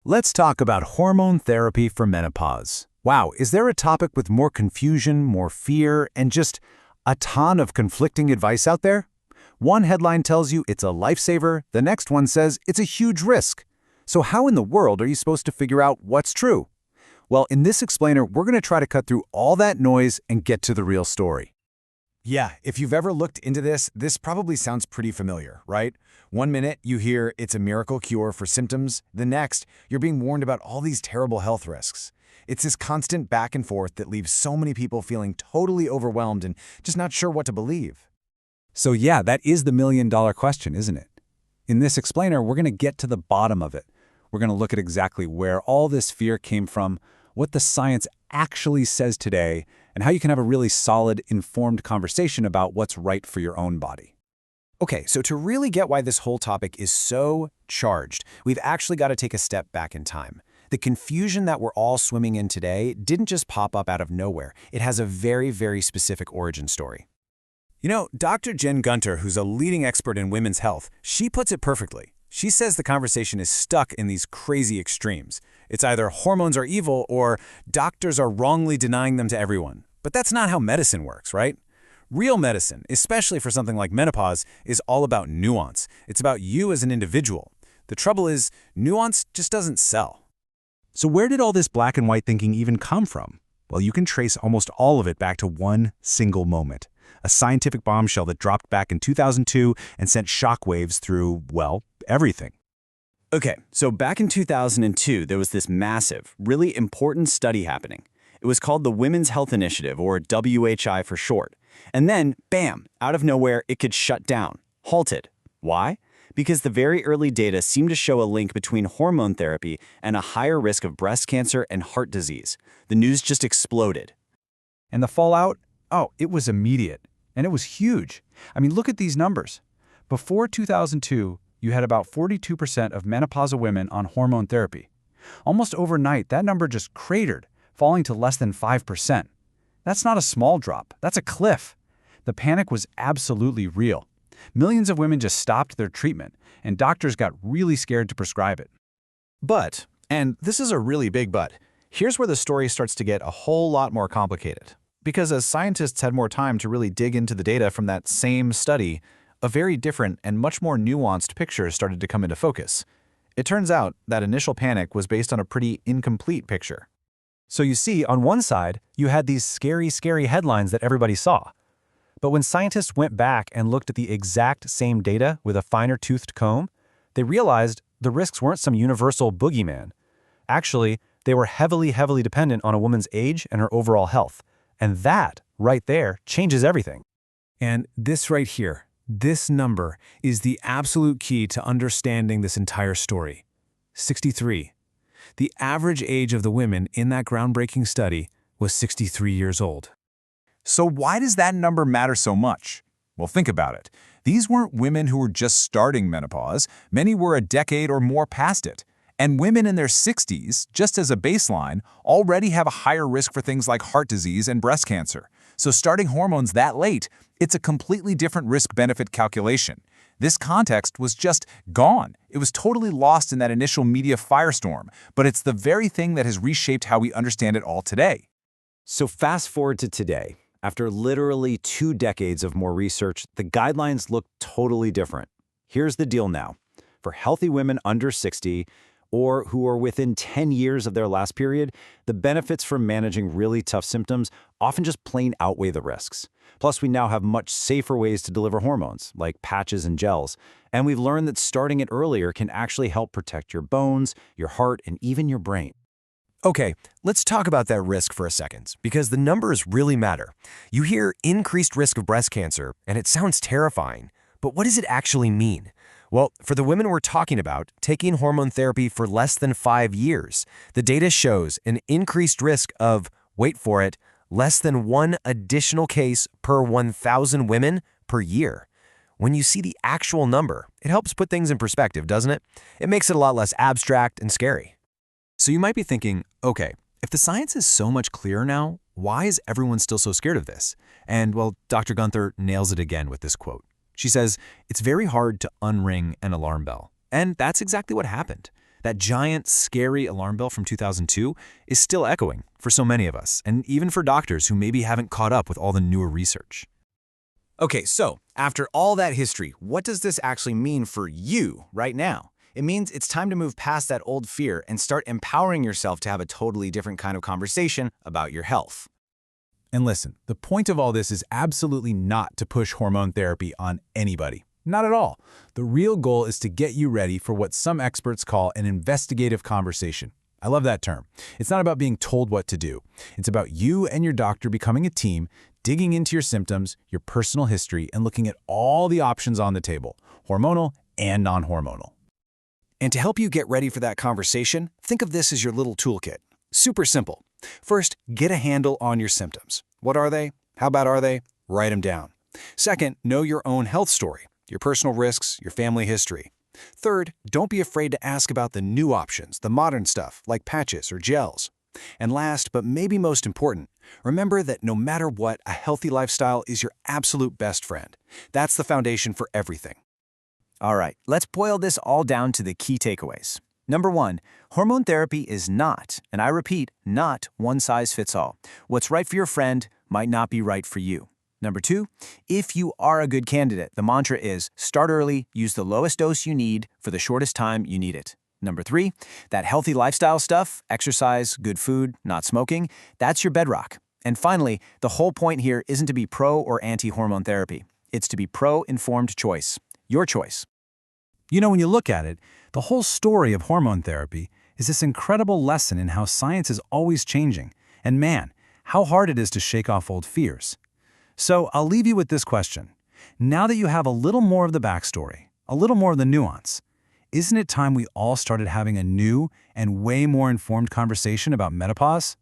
Let's talk about hormone therapy for menopause. Wow, is there a topic with more confusion, more fear, and just a ton of conflicting advice out there? One headline tells you it's a lifesaver, the next one says it's a huge risk. So how in the world are you supposed to figure out what's true? Well, in this explainer, we're going to try to cut through all that noise and get to the real story. Yeah, if you've ever looked into this probably sounds pretty familiar, right? One minute you hear it's a miracle cure for symptoms, the next you're being warned about all these terrible health risks. It's this constant back and forth that leaves so many people feeling totally overwhelmed and just not sure what to believe. So yeah, that is the million-dollar question, isn't it? In this explainer, we're going to get to the bottom of it. We're going to look at exactly where all this fear came from, what the science actually says today, and how you can have a really solid, informed conversation about what's right for your own body. Okay, so to really get why this whole topic is so charged, we've actually got to take a step back in time. The confusion that we're all swimming in today didn't just pop up out of nowhere. It has a very, very specific origin story. You know, Dr. Jen Gunter, who's a leading expert in women's health, she puts it perfectly. She says the conversation is stuck in these crazy extremes. It's either hormones are evil or doctors are wrongly denying them to everyone. But that's not how medicine works, right? Real medicine, especially for something like menopause, is all about nuance. It's about you as an individual. The trouble is, nuance just doesn't sell. So where did all this black and white thinking even come from? Well, you can trace almost all of it back to one single moment. A scientific bombshell that dropped back in 2002 and sent shockwaves through, well, everything. Okay, so back in 2002, there was this massive, really important study happening. It was called the Women's Health Initiative, or WHI for short. And then, bam, out of nowhere, it could shut down, halted. Why? Because the very early data seemed to show a link between hormone therapy and a higher risk of breast cancer and heart disease. The news just exploded. And the fallout? Oh, it was immediate. And it was huge. I mean, look at these numbers. Before 2002, you had about 42% of menopausal women on hormone therapy. Almost overnight, that number just cratered, falling to less than 5%. That's not a small drop. That's a cliff. The panic was absolutely real. Millions of women just stopped their treatment, and doctors got really scared to prescribe it. But, and this is a really big but, here's where the story starts to get a whole lot more complicated. Because as scientists had more time to really dig into the data from that same study, a very different and much more nuanced picture started to come into focus. It turns out that initial panic was based on a pretty incomplete picture. So you see, on one side, you had these scary, scary headlines that everybody saw. But when scientists went back and looked at the exact same data with a finer-toothed comb, they realized the risks weren't some universal boogeyman. Actually, they were heavily, heavily dependent on a woman's age and her overall health. And that, right there, changes everything. And this right here, this number, is the absolute key to understanding this entire story. 63. The average age of the women in that groundbreaking study was 63 years old. So why does that number matter so much? Well, think about it. These weren't women who were just starting menopause. Many were a decade or more past it. And women in their 60s, just as a baseline, already have a higher risk for things like heart disease and breast cancer. So starting hormones that late, it's a completely different risk-benefit calculation. This context was just gone. It was totally lost in that initial media firestorm, but it's the very thing that has reshaped how we understand it all today. So fast forward to today. After literally 2 decades of more research, the guidelines look totally different. Here's the deal now. For healthy women under 60, or who are within 10 years of their last period, the benefits from managing really tough symptoms often just plain outweigh the risks. Plus, we now have much safer ways to deliver hormones, like patches and gels. And we've learned that starting it earlier can actually help protect your bones, your heart, and even your brain. Okay, let's talk about that risk for a second, because the numbers really matter. You hear increased risk of breast cancer, and it sounds terrifying. But what does it actually mean? Well, for the women we're talking about, taking hormone therapy for less than 5 years, the data shows an increased risk of, wait for it, less than 1 additional case per 1,000 women per year. When you see the actual number, it helps put things in perspective, doesn't it? It makes it a lot less abstract and scary. So you might be thinking, okay, if the science is so much clearer now, why is everyone still so scared of this? And, well, Dr. Gunther nails it again with this quote. She says, it's very hard to unring an alarm bell. And that's exactly what happened. That giant, scary alarm bell from 2002 is still echoing for so many of us, and even for doctors who maybe haven't caught up with all the newer research. Okay, so after all that history, what does this actually mean for you right now? It means it's time to move past that old fear and start empowering yourself to have a totally different kind of conversation about your health. And listen, the point of all this is absolutely not to push hormone therapy on anybody. Not at all. The real goal is to get you ready for what some experts call an investigative conversation. I love that term. It's not about being told what to do. It's about you and your doctor becoming a team, digging into your symptoms, your personal history, and looking at all the options on the table, hormonal and non-hormonal. And to help you get ready for that conversation, think of this as your little toolkit. Super simple. First, get a handle on your symptoms. What are they? How bad are they? Write them down. Second, know your own health story, your personal risks, your family history. Third, don't be afraid to ask about the new options, the modern stuff, like patches or gels. And last, but maybe most important, remember that no matter what, a healthy lifestyle is your absolute best friend. That's the foundation for everything. All right, let's boil this all down to the key takeaways. Number 1, hormone therapy is not, and I repeat, not one size fits all. What's right for your friend might not be right for you. Number 2, if you are a good candidate, the mantra is start early, use the lowest dose you need for the shortest time you need it. Number 3, that healthy lifestyle stuff, exercise, good food, not smoking, that's your bedrock. And finally, the whole point here isn't to be pro or anti-hormone therapy. It's to be pro-informed choice. Your choice. You know, when you look at it, the whole story of hormone therapy is this incredible lesson in how science is always changing, and man, how hard it is to shake off old fears. So I'll leave you with this question. Now that you have a little more of the backstory, a little more of the nuance, isn't it time we all started having a new and way more informed conversation about menopause?